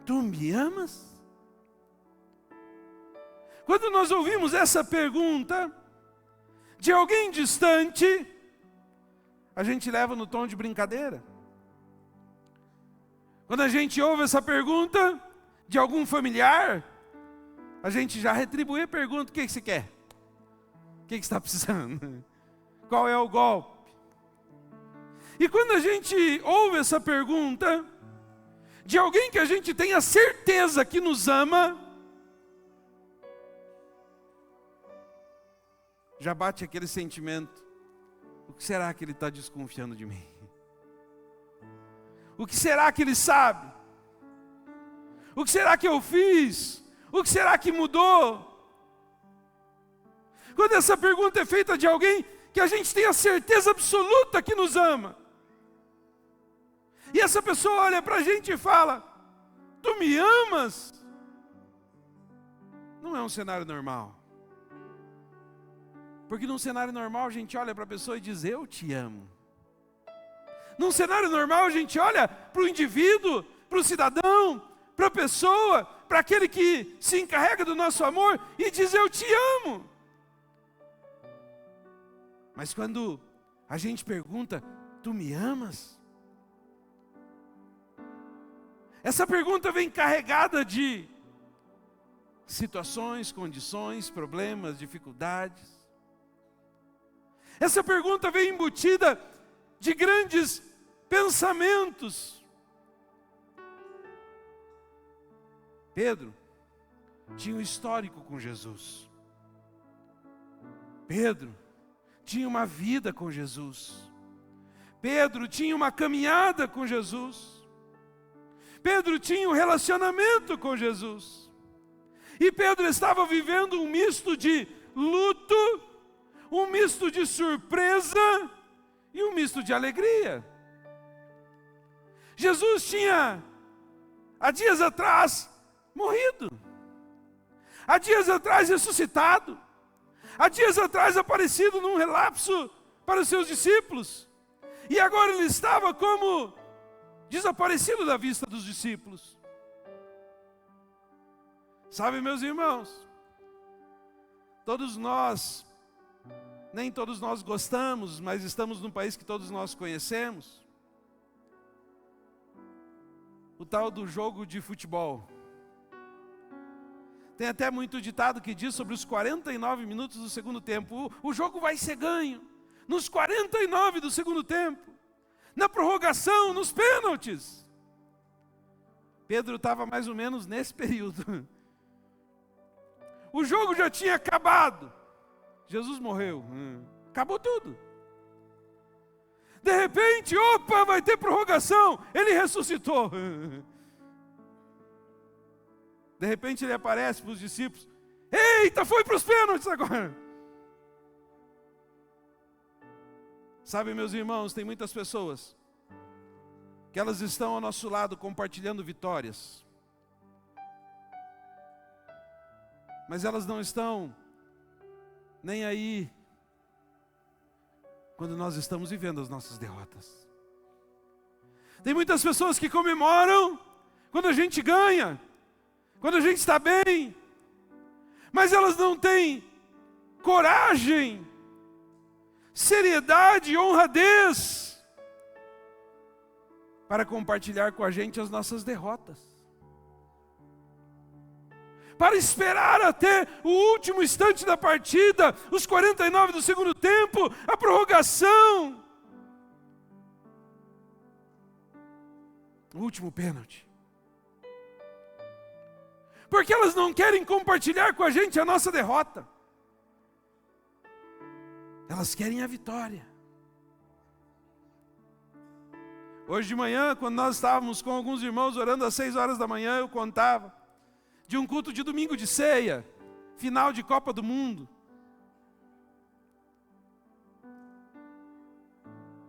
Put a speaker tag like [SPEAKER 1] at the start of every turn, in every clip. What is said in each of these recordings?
[SPEAKER 1] Tu me amas? Quando nós ouvimos essa pergunta de alguém distante, a gente leva no tom de brincadeira. Quando a gente ouve essa pergunta de algum familiar, a gente já retribui a pergunta: o que você quer? O que você está precisando? Qual é o golpe? E quando a gente ouve essa pergunta de alguém que a gente tem a certeza que nos ama, já bate aquele sentimento: o que será que ele está desconfiando de mim? O que será que ele sabe? O que será que eu fiz? O que será que mudou? Quando essa pergunta é feita de alguém que a gente tem a certeza absoluta que nos ama, e essa pessoa olha para a gente e fala: tu me amas? Não é um cenário normal. Porque num cenário normal a gente olha para a pessoa e diz: eu te amo. Num cenário normal a gente olha para o indivíduo, para o cidadão, para a pessoa, para aquele que se encarrega do nosso amor e diz: eu te amo. Mas quando a gente pergunta: tu me amas? Essa pergunta vem carregada de situações, condições, problemas, dificuldades. Essa pergunta vem embutida de grandes pensamentos. Pedro tinha um histórico com Jesus. Pedro tinha uma vida com Jesus. Pedro tinha uma caminhada com Jesus. Pedro tinha um relacionamento com Jesus. E Pedro estava vivendo um misto de luto, um misto de surpresa e um misto de alegria. Jesus tinha, há dias atrás, morrido. Há dias atrás ressuscitado. Há dias atrás aparecido num relapso para os seus discípulos. E agora ele estava como desaparecido da vista dos discípulos. Sabe, meus irmãos, nem todos nós gostamos, mas estamos num país que todos nós conhecemos. O tal do jogo de futebol. Tem até muito ditado que diz sobre os 49 minutos do segundo tempo. O jogo vai ser ganho nos 49 do segundo tempo, na prorrogação, nos pênaltis. Pedro estava mais ou menos nesse período. O jogo já tinha acabado. Jesus morreu. Acabou tudo. De repente, opa, vai ter prorrogação. Ele ressuscitou. De repente ele aparece para os discípulos. Eita, foi para os pênaltis agora. Sabe, meus irmãos, tem muitas pessoas que elas estão ao nosso lado compartilhando vitórias. Mas elas não estão nem aí quando nós estamos vivendo as nossas derrotas. Tem muitas pessoas que comemoram quando a gente ganha, quando a gente está bem, mas elas não têm coragem, seriedade, honradez para compartilhar com a gente as nossas derrotas, para esperar até o último instante da partida, os 49 do segundo tempo, a prorrogação, o último pênalti. Porque elas não querem compartilhar com a gente a nossa derrota. Elas querem a vitória. Hoje de manhã, quando nós estávamos com alguns irmãos orando às 6 horas da manhã, eu contava de um culto de domingo de ceia, final de Copa do Mundo.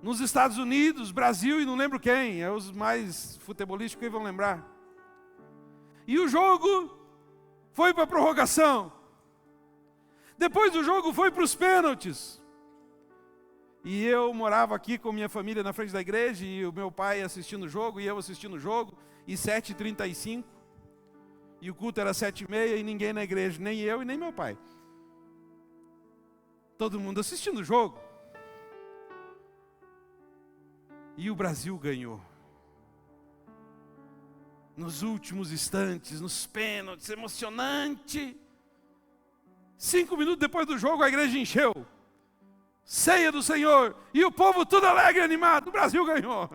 [SPEAKER 1] Nos Estados Unidos, Brasil e não lembro quem, é os mais futebolísticos que vão lembrar. E o jogo foi para a prorrogação. Depois do jogo foi para os pênaltis. E eu morava aqui com minha família na frente da igreja, e o meu pai assistindo o jogo, e eu assistindo o jogo, e 7h35, E o culto era 7h30 e ninguém na igreja, nem eu e nem meu pai. Todo mundo assistindo o jogo. E o Brasil ganhou. Nos últimos instantes, nos pênaltis, emocionante. 5 minutos depois do jogo, a igreja encheu. Ceia do Senhor. E o povo tudo alegre e animado. O Brasil ganhou.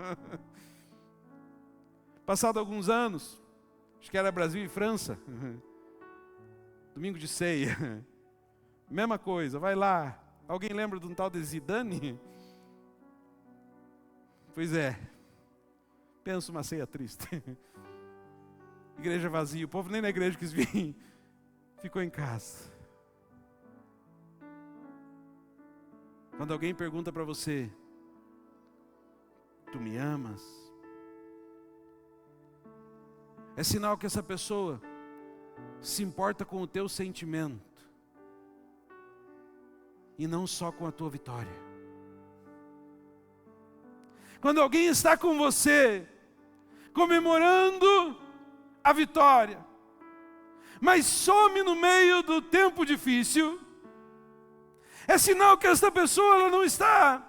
[SPEAKER 1] Passado alguns anos, acho que era Brasil e França. Domingo de ceia. Mesma coisa, vai lá. Alguém lembra de um tal de Zidane? Pois é. Pensa uma ceia triste. Igreja vazia, o povo nem na igreja quis vir. Ficou em casa. Quando alguém pergunta para você, tu me amas? É sinal que essa pessoa se importa com o teu sentimento e não só com a tua vitória. Quando alguém está com você, comemorando a vitória, mas some no meio do tempo difícil, é sinal que esta pessoa ela não está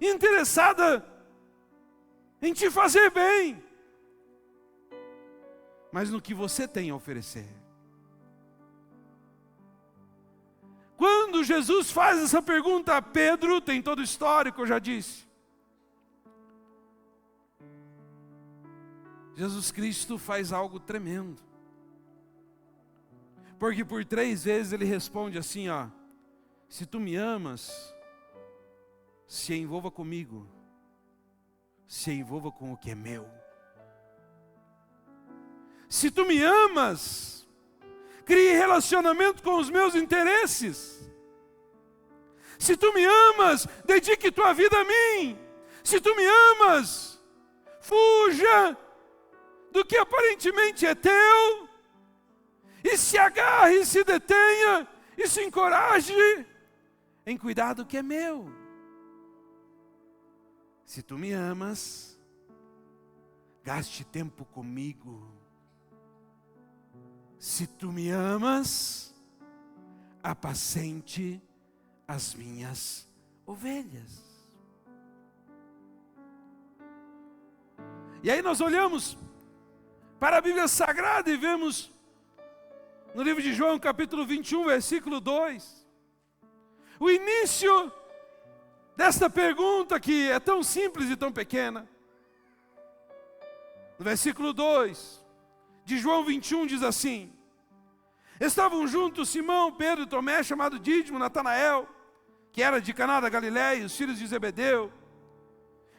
[SPEAKER 1] interessada em te fazer bem, mas no que você tem a oferecer. Quando Jesus faz essa pergunta a Pedro, tem todo o histórico, eu já disse. Jesus Cristo faz algo tremendo. Porque por 3 vezes ele responde assim, ó: se tu me amas, se envolva comigo, se envolva com o que é meu. Se tu me amas, crie relacionamento com os meus interesses. Se tu me amas, dedique tua vida a mim. Se tu me amas, fuja do que aparentemente é teu e se agarre, se detenha e se encoraje em cuidar do que é meu. Se tu me amas, gaste tempo comigo. Se tu me amas, apacente as minhas ovelhas. E aí nós olhamos para a Bíblia Sagrada e vemos no livro de João, capítulo 21, versículo 2, o início desta pergunta que é tão simples e tão pequena. No versículo 2 de João 21 diz assim: estavam juntos Simão, Pedro, Tomé, chamado Dídimo, Natanael, que era de Caná da Galileia, os filhos de Zebedeu,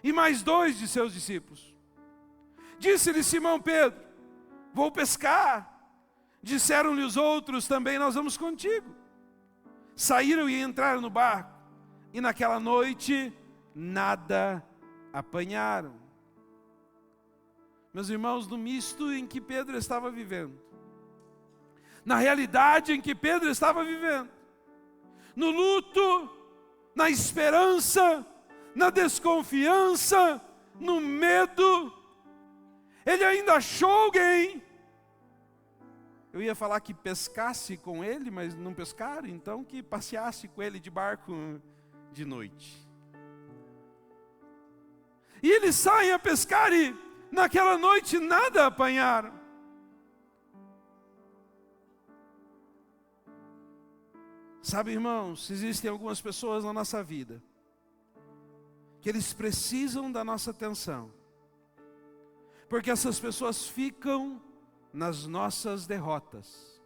[SPEAKER 1] e mais 2 de seus discípulos. Disse-lhe Simão Pedro: vou pescar. Disseram-lhe os outros também: nós vamos contigo. Saíram e entraram no barco, e naquela noite nada apanharam. Meus irmãos, no misto em que Pedro estava vivendo, na realidade em que Pedro estava vivendo, no luto, na esperança, na desconfiança, no medo, ele ainda achou alguém. Eu ia falar que pescasse com ele, mas não pescaram, então que passeasse com ele de barco de noite. E eles saem a pescar e naquela noite nada apanharam. Sabe, irmãos, existem algumas pessoas na nossa vida que eles precisam da nossa atenção, porque essas pessoas ficam nas nossas derrotas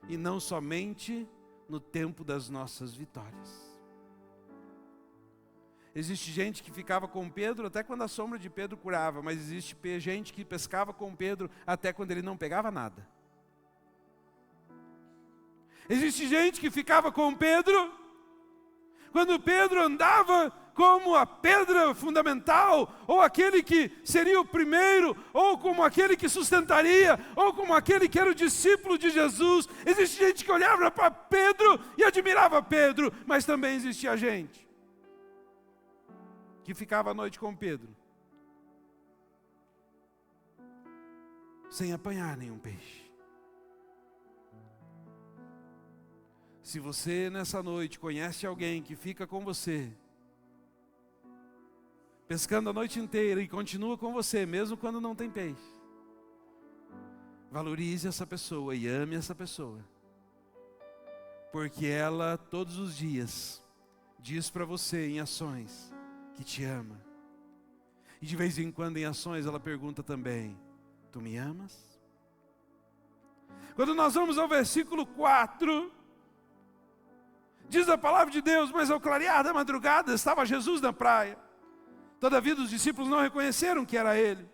[SPEAKER 1] e não somente no tempo das nossas vitórias. Existe gente que ficava com Pedro até quando a sombra de Pedro curava, mas existe gente que pescava com Pedro até quando ele não pegava nada. Existe gente que ficava com Pedro quando Pedro andava como a pedra fundamental, ou aquele que seria o primeiro, ou como aquele que sustentaria, ou como aquele que era o discípulo de Jesus. Existe gente que olhava para Pedro e admirava Pedro, mas também existia gente que ficava à noite com Pedro sem apanhar nenhum peixe. Se você nessa noite conhece alguém que fica com você, pescando a noite inteira e continua com você, mesmo quando não tem peixe, valorize essa pessoa e ame essa pessoa. Porque ela todos os dias diz para você em ações que te ama. E de vez em quando em ações ela pergunta também: tu me amas? Quando nós vamos ao versículo 4, diz a palavra de Deus: mas ao clarear da madrugada estava Jesus na praia. Todavia os discípulos não reconheceram que era ele.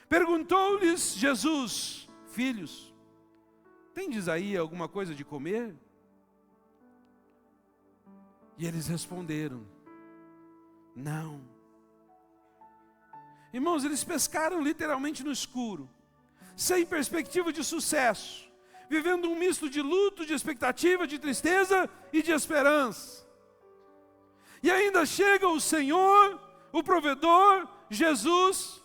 [SPEAKER 1] Perguntou-lhes Jesus: filhos, tendes aí alguma coisa de comer? E eles responderam: não. Irmãos, eles pescaram literalmente no escuro, sem perspectiva de sucesso, vivendo um misto de luto, de expectativa, de tristeza e de esperança. E ainda chega o Senhor, o provedor, Jesus,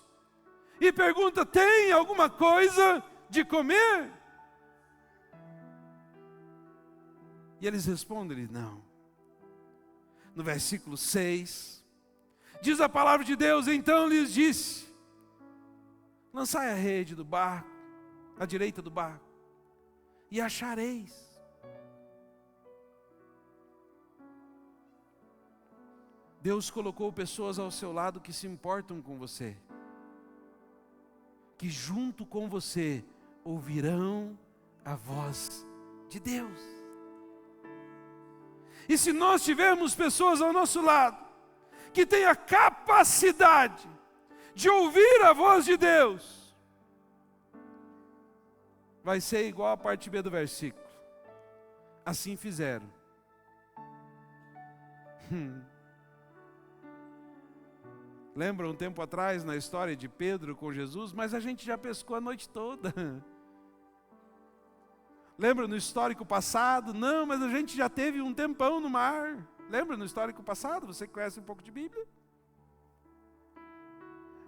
[SPEAKER 1] e pergunta: tem alguma coisa de comer? E eles respondem: não. No versículo 6, diz a palavra de Deus: então lhes disse: lançai a rede do barco, à direita do barco, e achareis. Deus colocou pessoas ao seu lado que se importam com você, que junto com você ouvirão a voz de Deus. E se nós tivermos pessoas ao nosso lado que têm a capacidade de ouvir a voz de Deus, vai ser igual a parte B do versículo: assim fizeram. Lembra um tempo atrás na história de Pedro com Jesus? Mas a gente já pescou a noite toda. Lembra no histórico passado? Não, mas a gente já teve um tempão no mar. Lembra no histórico passado? Você conhece um pouco de Bíblia?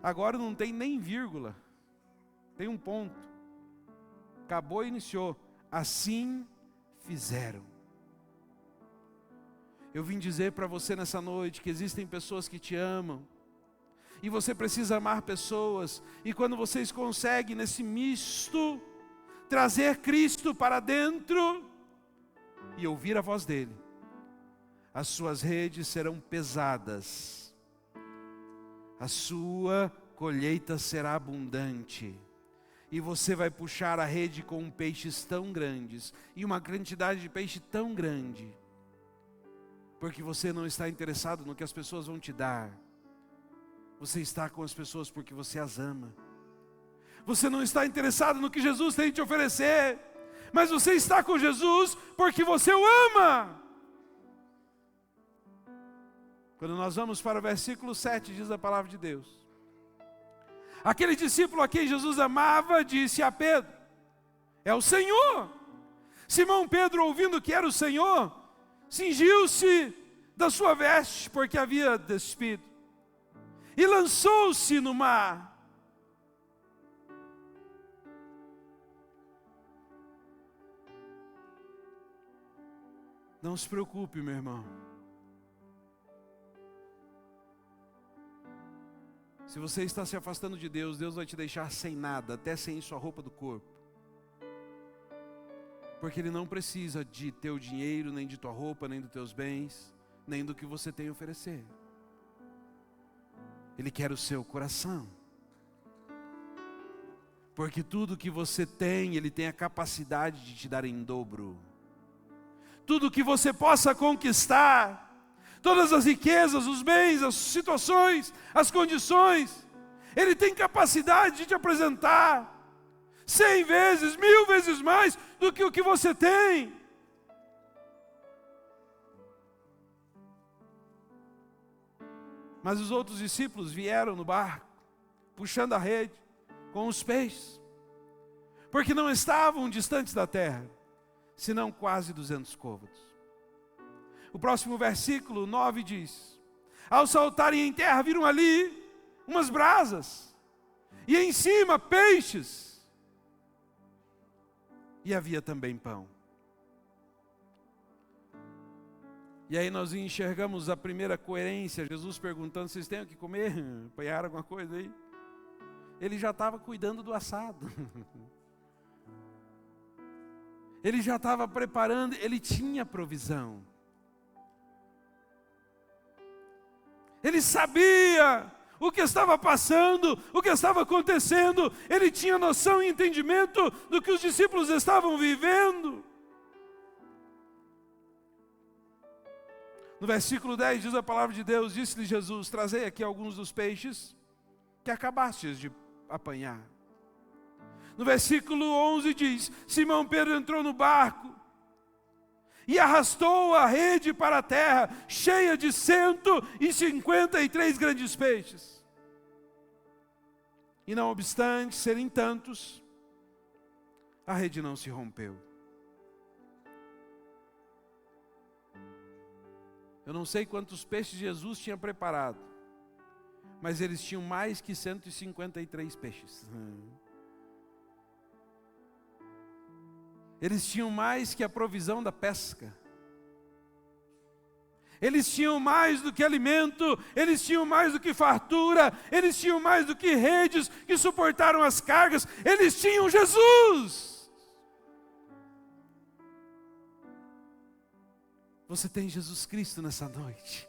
[SPEAKER 1] Agora não tem nem vírgula, tem um ponto. Acabou e iniciou. Assim fizeram. Eu vim dizer para você nessa noite que existem pessoas que te amam, e você precisa amar pessoas, e quando vocês conseguem nesse misto trazer Cristo para dentro e ouvir a voz dele, as suas redes serão pesadas, a sua colheita será abundante, e você vai puxar a rede com peixes tão grandes, e uma quantidade de peixe tão grande, porque você não está interessado no que as pessoas vão te dar, você está com as pessoas porque você as ama. Você não está interessado no que Jesus tem te oferecer, mas você está com Jesus porque você o ama. Quando nós vamos para o versículo 7, diz a palavra de Deus: aquele discípulo a quem Jesus amava disse a Pedro: é o Senhor. Simão Pedro, ouvindo que era o Senhor, cingiu-se da sua veste, porque havia despido, e lançou-se no mar. Não se preocupe, meu irmão. Se você está se afastando de Deus, Deus vai te deixar sem nada, até sem sua roupa do corpo. Porque Ele não precisa de teu dinheiro, nem de tua roupa, nem dos teus bens, nem do que você tem a oferecer. Ele quer o seu coração. Porque tudo que você tem, Ele tem a capacidade de te dar em dobro. Tudo que você possa conquistar, todas as riquezas, os bens, as situações, as condições, Ele tem capacidade de te apresentar 100 vezes, 1000 vezes mais do que o que você tem. Mas os outros discípulos vieram no barco, puxando a rede com os peixes, porque não estavam distantes da terra, senão quase 200 côvados. O próximo versículo 9 diz: ao saltarem em terra, viram ali umas brasas, e em cima peixes, e havia também pão. E aí nós enxergamos a primeira coerência, Jesus perguntando, vocês têm o que comer? Apanharam alguma coisa aí? Ele já estava cuidando do assado. Ele já estava preparando, ele tinha provisão. Ele sabia o que estava passando, o que estava acontecendo. Ele tinha noção e entendimento do que os discípulos estavam vivendo. No versículo 10 diz a palavra de Deus, disse-lhe Jesus, trazei aqui alguns dos peixes que acabastes de apanhar. No versículo 11 diz, Simão Pedro entrou no barco e arrastou a rede para a terra, cheia de 153 grandes peixes. E não obstante serem tantos, a rede não se rompeu. Eu não sei quantos peixes Jesus tinha preparado, mas eles tinham mais que 153 peixes. Eles tinham mais que a provisão da pesca. Eles tinham mais do que alimento, eles tinham mais do que fartura, eles tinham mais do que redes que suportaram as cargas, eles tinham Jesus. Você tem Jesus Cristo nessa noite.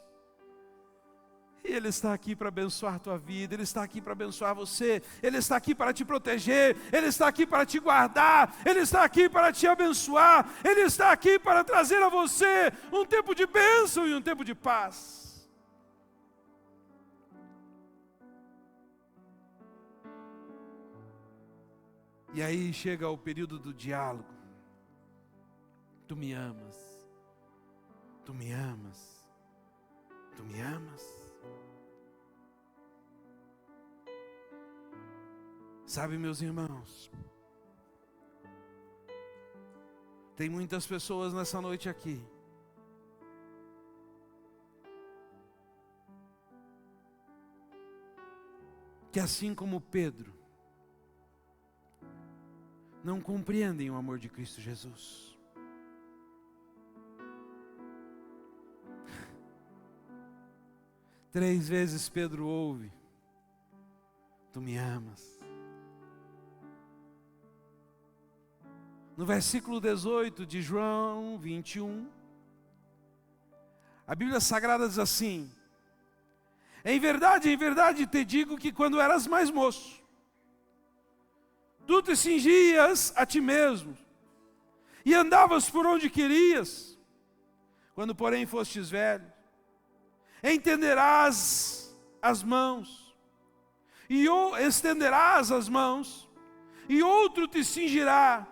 [SPEAKER 1] E Ele está aqui para abençoar a tua vida, Ele está aqui para abençoar você, Ele está aqui para te proteger, Ele está aqui para te guardar, Ele está aqui para te abençoar, Ele está aqui para trazer a você um tempo de bênção e um tempo de paz. E aí chega o período do diálogo. Tu me amas, tu me amas, tu me amas. Sabe, meus irmãos, tem muitas pessoas nessa noite aqui que, assim como Pedro, não compreendem o amor de Cristo Jesus. Três vezes Pedro ouve: tu me amas. No versículo 18 de João 21, a Bíblia Sagrada diz assim: em verdade te digo que quando eras mais moço, tu te cingias a ti mesmo e andavas por onde querias. Quando porém fostes velho, estenderás as mãos, e outro te cingirá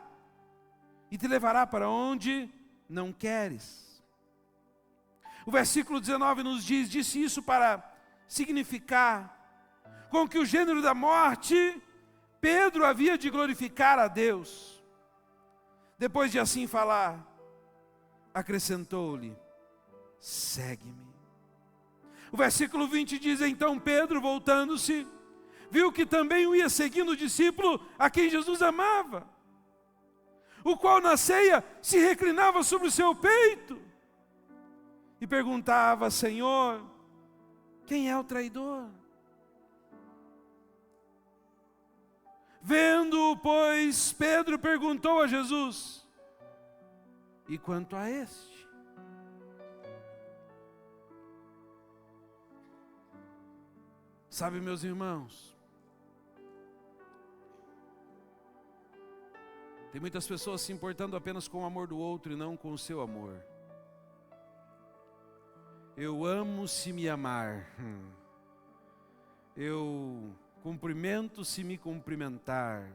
[SPEAKER 1] e te levará para onde não queres. O versículo 19 nos diz, disse isso para significar com que o gênero da morte, Pedro havia de glorificar a Deus. Depois de assim falar, acrescentou-lhe: segue-me. O versículo 20 diz, então Pedro, voltando-se, viu que também o ia seguindo o discípulo a quem Jesus amava, o qual na ceia se reclinava sobre o seu peito e perguntava: Senhor, quem é o traidor? Vendo-o, pois, Pedro perguntou a Jesus: e quanto a este? Sabe, meus irmãos, tem muitas pessoas se importando apenas com o amor do outro e não com o seu amor. Eu amo se me amar. Eu cumprimento se me cumprimentar.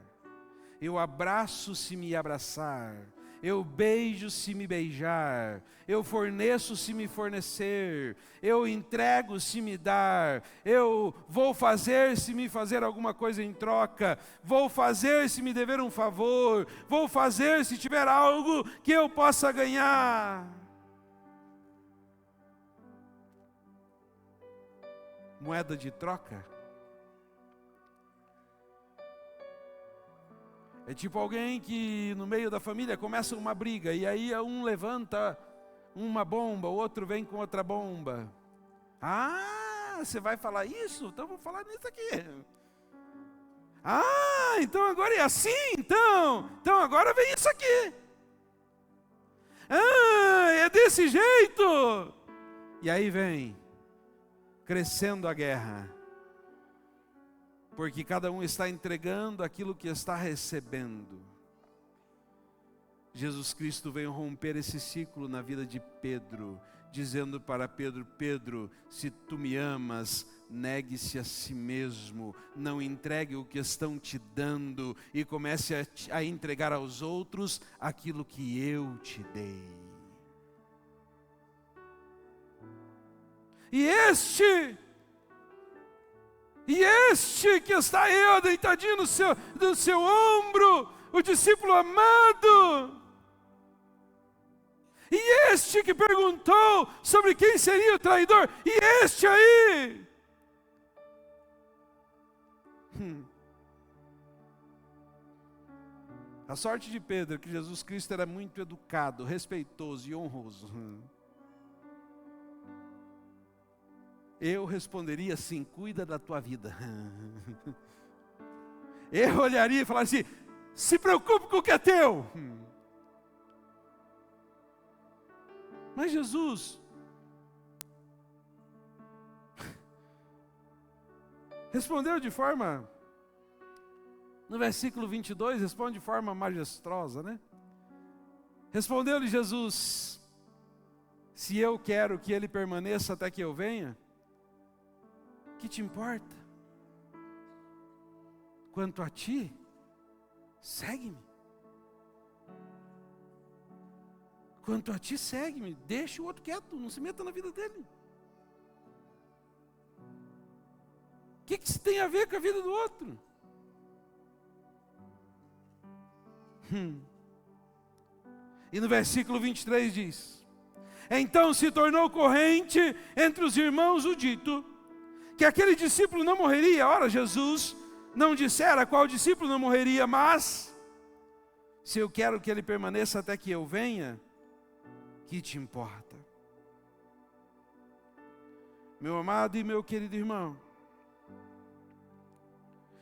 [SPEAKER 1] Eu abraço se me abraçar. Eu beijo se me beijar. Eu forneço se me fornecer. Eu entrego se me dar. Eu vou fazer se me fazer alguma coisa em troca. Vou fazer se me dever um favor. Vou fazer se tiver algo que eu possa ganhar. Moeda de troca. É tipo alguém que no meio da família começa uma briga, e aí um levanta uma bomba, o outro vem com outra bomba. Ah, você vai falar isso? Então vou falar nisso aqui. Ah, então agora é assim, então agora vem isso aqui. Ah, é desse jeito. E aí vem crescendo a guerra, porque cada um está entregando aquilo que está recebendo. Jesus Cristo veio romper esse ciclo na vida de Pedro, dizendo para Pedro: Pedro, se tu me amas, negue-se a si mesmo, não entregue o que estão te dando e comece a entregar aos outros aquilo que eu te dei. E este que está aí, ó, deitadinho no seu ombro, o discípulo amado, e este que perguntou sobre quem seria o traidor, e este aí, a sorte de Pedro é que Jesus Cristo era muito educado, respeitoso e honroso. Eu responderia assim: cuida da tua vida. Eu olharia e falaria assim: se preocupe com o que é teu. Mas Jesus respondeu de forma, no versículo 22, responde de forma majestosa, né? Respondeu-lhe Jesus: se eu quero que ele permaneça até que eu venha, que te importa? Quanto a ti, segue-me. Quanto a ti, segue-me. Deixa o outro quieto, não se meta na vida dele. O que isso tem a ver com a vida do outro? E no versículo 23 diz: então se tornou corrente entre os irmãos o dito, que aquele discípulo não morreria. Ora, Jesus não dissera qual discípulo não morreria, mas se eu quero que ele permaneça até que eu venha, que te importa? Meu amado e meu querido irmão,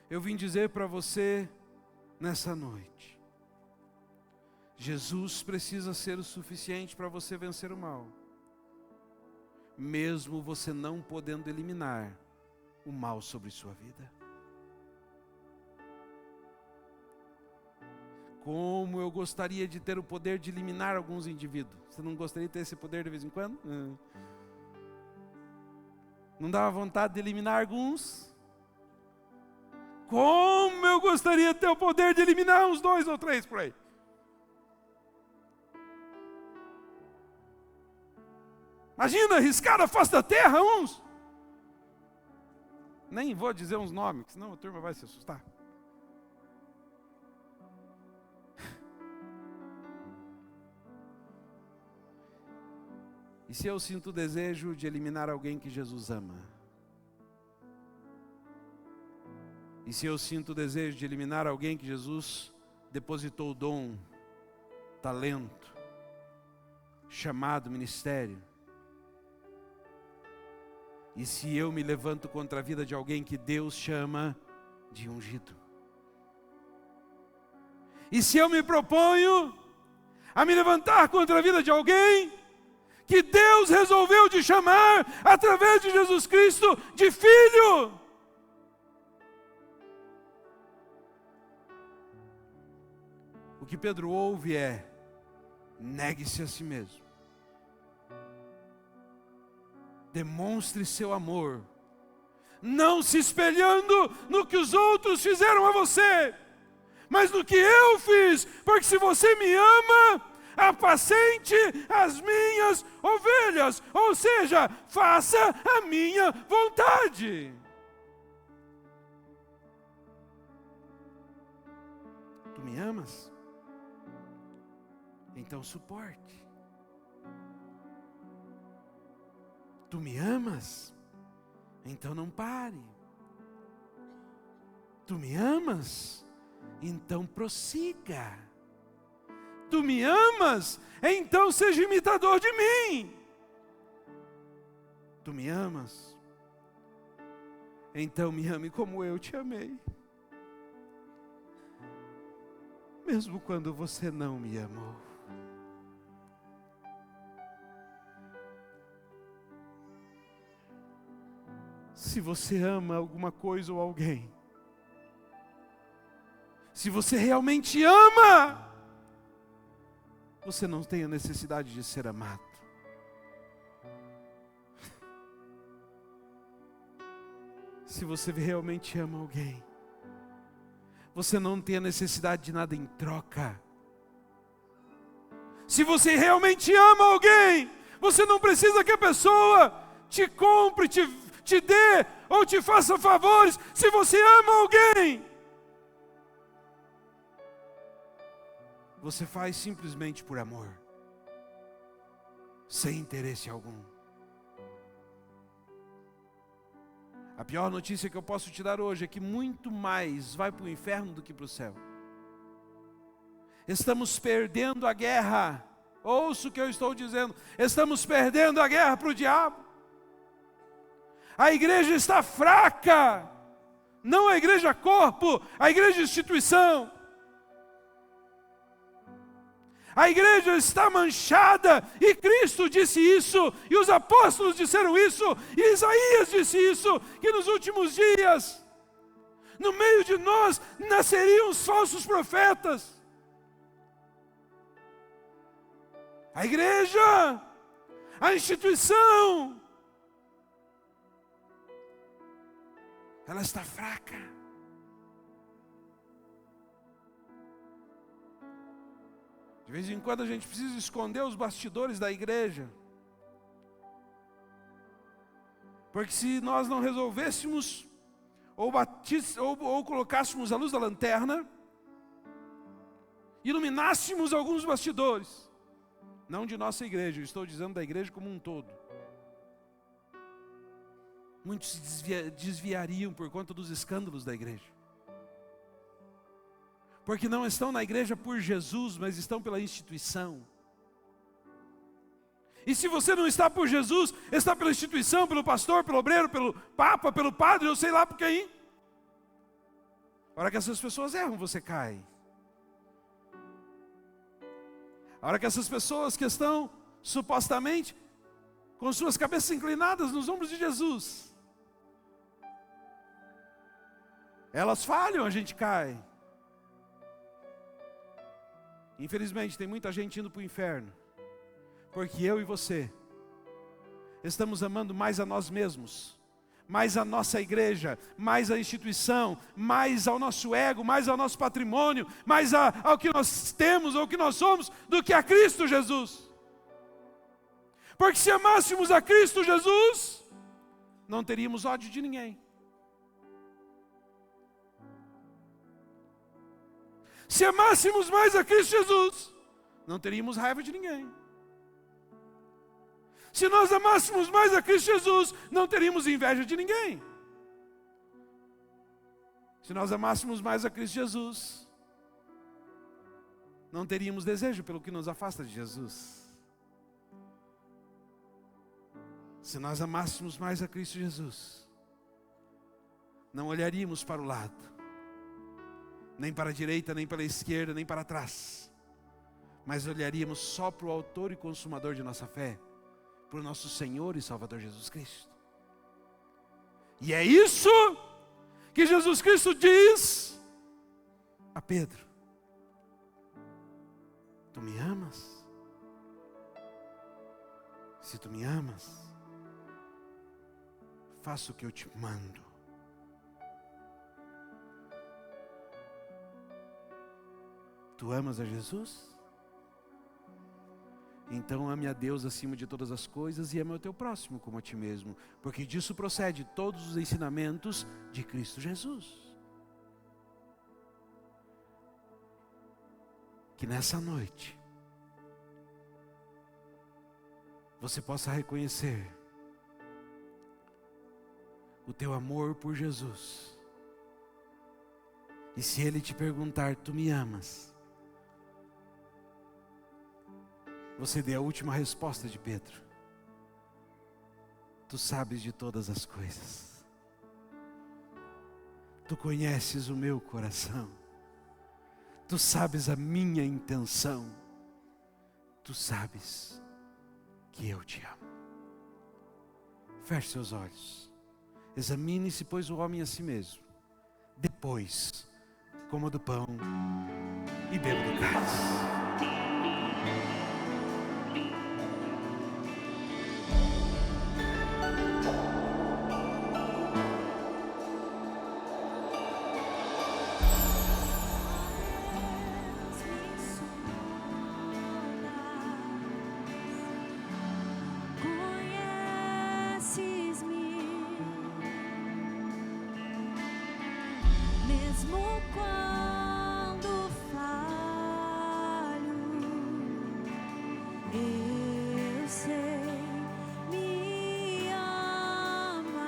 [SPEAKER 1] eu vim dizer para você nessa noite: Jesus precisa ser o suficiente para você vencer o mal, mesmo você não podendo eliminar o mal sobre sua vida. Como eu gostaria de ter o poder de eliminar alguns indivíduos. Você não gostaria de ter esse poder de vez em quando? Não dava vontade de eliminar alguns? Como eu gostaria de ter o poder de eliminar uns 2 ou 3 por aí. Imagina, arriscar a face da terra uns. Nem vou dizer uns nomes, senão a turma vai se assustar. E se eu sinto o desejo de eliminar alguém que Jesus ama? E se eu sinto o desejo de eliminar alguém que Jesus depositou o dom, talento, chamado, ministério? E se eu me levanto contra a vida de alguém que Deus chama de ungido? E se eu me proponho a me levantar contra a vida de alguém que Deus resolveu de chamar, através de Jesus Cristo, de filho? O que Pedro ouve é: negue-se a si mesmo. Demonstre seu amor, não se espelhando no que os outros fizeram a você, mas no que eu fiz, porque se você me ama, apacente as minhas ovelhas, ou seja, faça a minha vontade. Tu me amas? Então suporte. Tu me amas? Então não pare. Tu me amas? Então prossiga. Tu me amas? Então seja imitador de mim. Tu me amas? Então me ame como eu te amei. Mesmo quando você não me amou. Se você ama alguma coisa ou alguém, se você realmente ama, você não tem a necessidade de ser amado. Se você realmente ama alguém, você não tem a necessidade de nada em troca. Se você realmente ama alguém, você não precisa que a pessoa te compre, te dê ou te faça favores. Se você ama alguém, você faz simplesmente por amor, sem interesse algum. A pior notícia que eu posso te dar hoje é que muito mais vai para o inferno do que para o céu. Estamos perdendo a guerra. Ouça o que eu estou dizendo. Estamos perdendo a guerra para o diabo. A igreja está fraca. Não a igreja corpo, a igreja instituição. A igreja está manchada, e Cristo disse isso, e os apóstolos disseram isso, e Isaías disse isso, que nos últimos dias, no meio de nós, nasceriam os falsos profetas. A igreja, a instituição, ela está fraca. De vez em quando a gente precisa esconder os bastidores da igreja. Porque se nós não resolvêssemos, ou colocássemos a luz da lanterna, iluminássemos alguns bastidores, não de nossa igreja, eu estou dizendo da igreja como um todo, muitos se desviariam por conta dos escândalos da igreja. Porque não estão na igreja por Jesus, mas estão pela instituição. E se você não está por Jesus, está pela instituição, pelo pastor, pelo obreiro, pelo papa, pelo padre, eu sei lá por quem. A hora que essas pessoas erram, você cai. A hora que essas pessoas que estão, supostamente, com suas cabeças inclinadas nos ombros de Jesus, elas falham, a gente cai. Infelizmente, tem muita gente indo para o inferno, porque eu e você estamos amando mais a nós mesmos, mais a nossa igreja, mais a instituição, mais ao nosso ego, mais ao nosso patrimônio, mais ao que nós temos, ao que nós somos, do que a Cristo Jesus. Porque se amássemos a Cristo Jesus, não teríamos ódio de ninguém. Se amássemos mais a Cristo Jesus, não teríamos raiva de ninguém. Se nós amássemos mais a Cristo Jesus, não teríamos inveja de ninguém. Se nós amássemos mais a Cristo Jesus, não teríamos desejo pelo que nos afasta de Jesus. Se nós amássemos mais a Cristo Jesus, não olharíamos para o lado, nem para a direita, nem para a esquerda, nem para trás, mas olharíamos só para o autor e consumador de nossa fé, para o nosso Senhor e Salvador Jesus Cristo. E é isso que Jesus Cristo diz a Pedro: tu me amas? Se tu me amas, faça o que eu te mando. Tu amas a Jesus? Então ame a Deus acima de todas as coisas e ame o teu próximo como a ti mesmo, porque disso procede todos os ensinamentos de Cristo Jesus. Que nessa noite você possa reconhecer o teu amor por Jesus. E se Ele te perguntar, tu me amas? você dê a última resposta de Pedro. Tu sabes de todas as coisas. Tu conheces o meu coração. Tu sabes a minha intenção. Tu sabes que eu te amo. Feche seus olhos. Examine-se, pois, o homem a si mesmo. Depois, coma do pão e beba do cálice.
[SPEAKER 2] Mesmo quando falho, eu sei, me amas.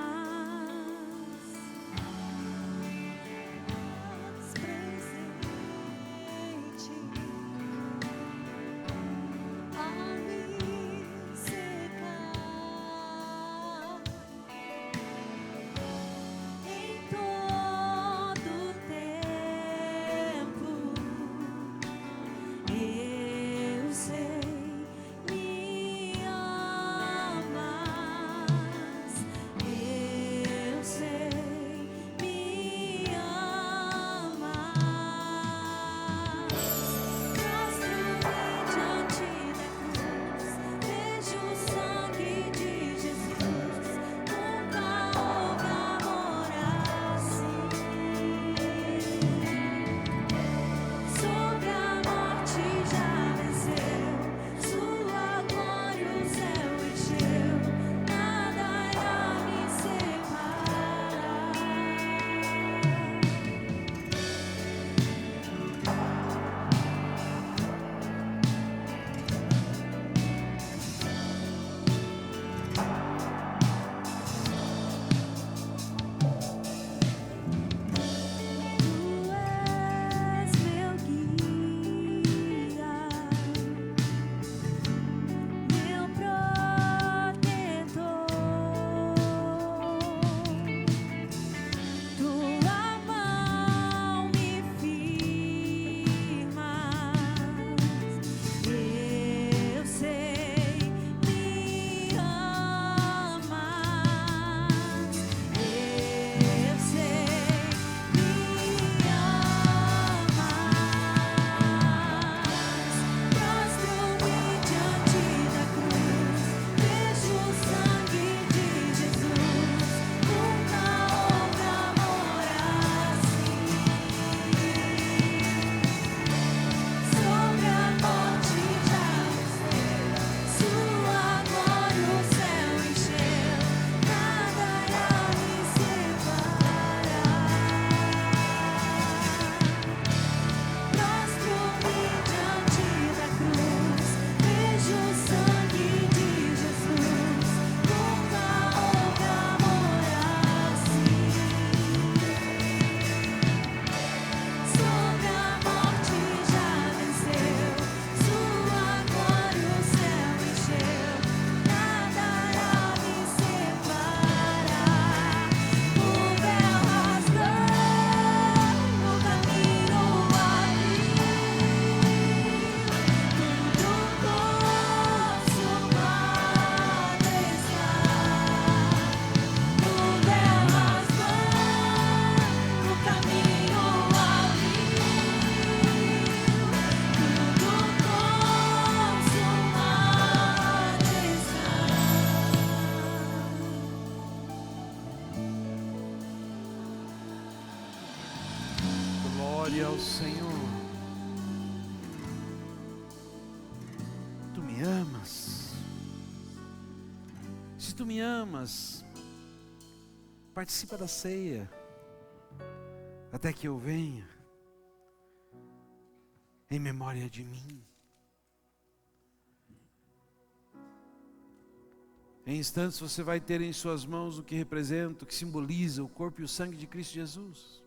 [SPEAKER 2] Presente a me secar em todo tempo. Eu sei, me amas. Eu sei, me amas. Prostro-me diante da cruz, vejo o sangue de Jesus. Nunca houve amor assim. Sobre a morte já venceu, sua glória o céu encheu, nada irá me separar. Tu és meu guia, meu protetor. Tua mão me firmas. Eu sei, me amas. Eu sei, me amas. Prostro-me diante da cruz, vejo o sangue de Jesus. Nunca houve amor assim. Sobre a morte já venceu, sua glória o céu encheu, nada irá me separar. Prostro-me diante da cruz, vejo o sangue de Jesus. Nunca houve amor assim. Sobre a morte já venceu, sua glória o céu encheu, nada irá me separar. O véu rasgou, o caminho abriu, tudo consumado está. O véu rasgou, o caminho abriu, tudo consumado está.
[SPEAKER 1] Glória ao Senhor. Tu me amas. Se tu me amas, participa da ceia, até que eu venha, em memória de mim. Em instantes você vai ter em suas mãos o que representa, o que simboliza o corpo e o sangue de Cristo Jesus.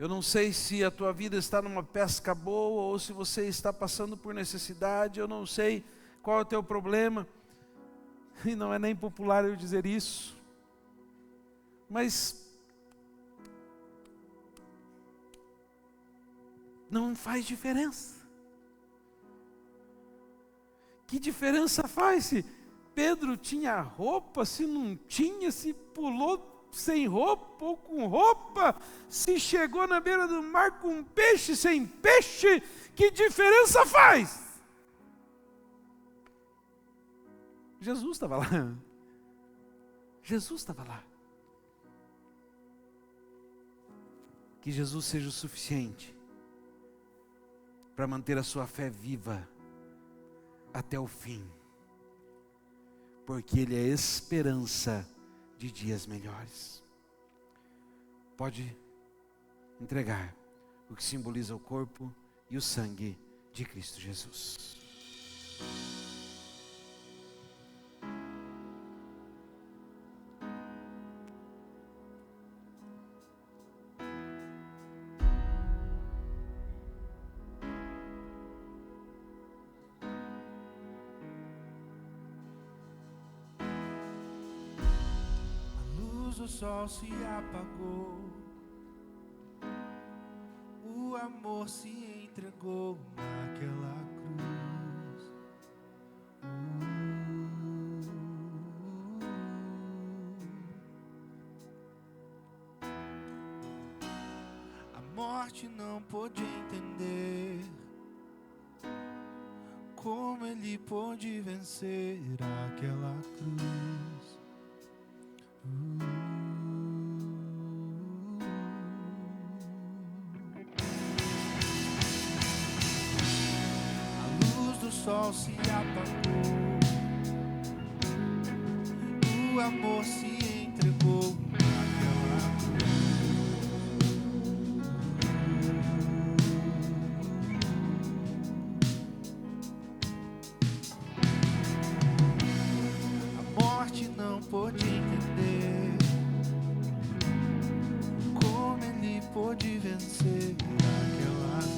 [SPEAKER 1] Eu não sei se a tua vida está numa pesca boa ou se você está passando por necessidade. Eu não sei qual é o teu problema. E não é nem popular eu dizer isso. Mas não faz diferença. Que diferença faz se Pedro tinha roupa, se não tinha, se pulou sem roupa ou com roupa, se chegou na beira do mar com peixe, sem peixe, que diferença faz? Jesus estava lá. Jesus estava lá. Que Jesus seja o suficiente para manter a sua fé viva até o fim, porque Ele é esperança de dias melhores. Pode entregar o que simboliza o corpo e o sangue de Cristo Jesus.
[SPEAKER 3] O sol se apagou, o amor se entregou naquela cruz. A morte não pôde entender como ele pôde vencer aquela cruz. O sol se apagou, o amor se entregou naquela cruz. A morte não pôde entender como ele pôde vencer aquela cruz.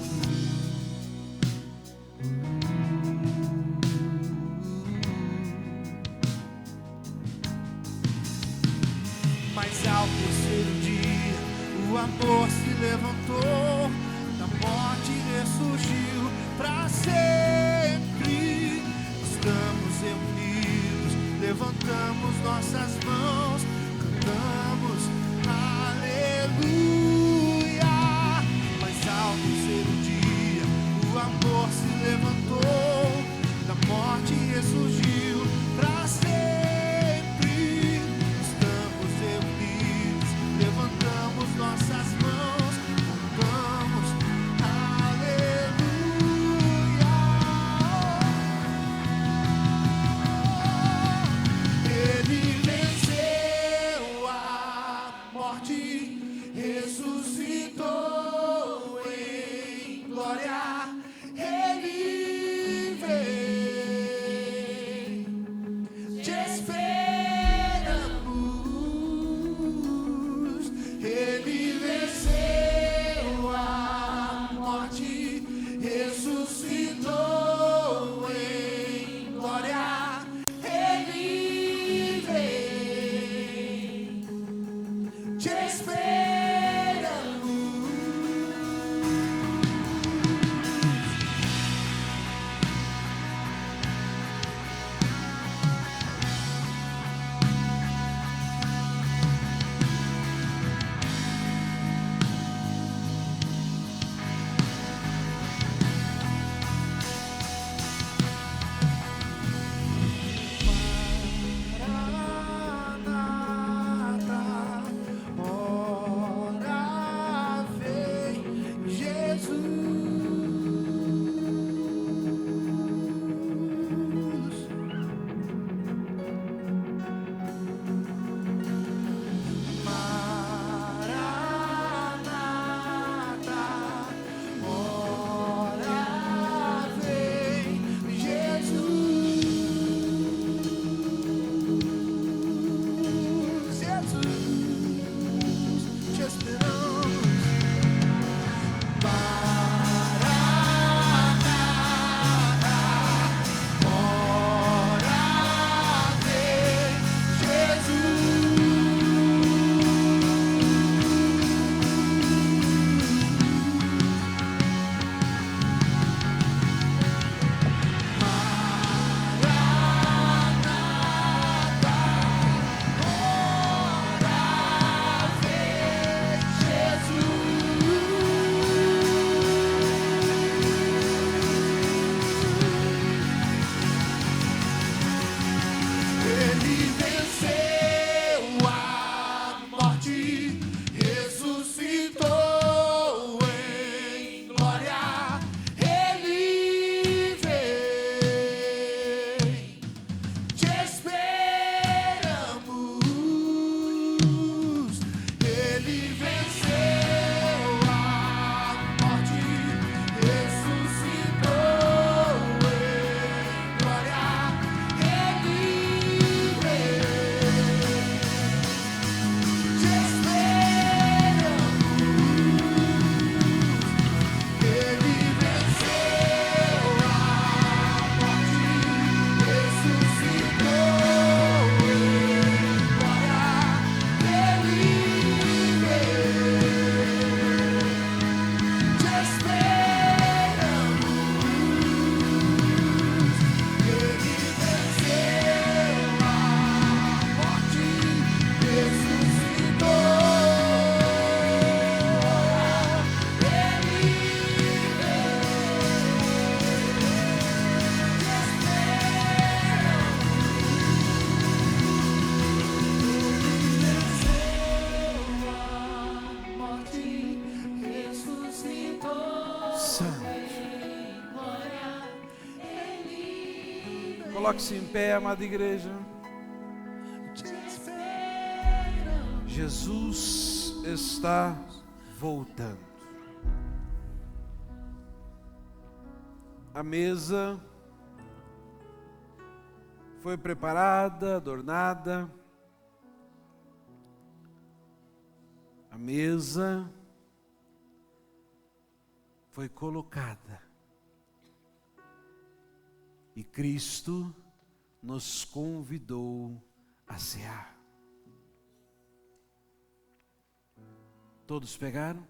[SPEAKER 3] Mas ao terceiro dia o amor se levantou, da morte ressurgiu para sempre. Estamos reunidos, levantamos nossas mãos, cantamos aleluia. Mas ao terceiro dia o amor se levantou, da morte ressurgiu para sempre. Levantamos nossas mãos, cantamos aleluia. Ele venceu a
[SPEAKER 1] Santo. Coloque-se em pé, amada igreja. Jesus está voltando. A mesa foi preparada, adornada. A mesa foi colocada. E Cristo nos convidou a cear. Todos pegaram?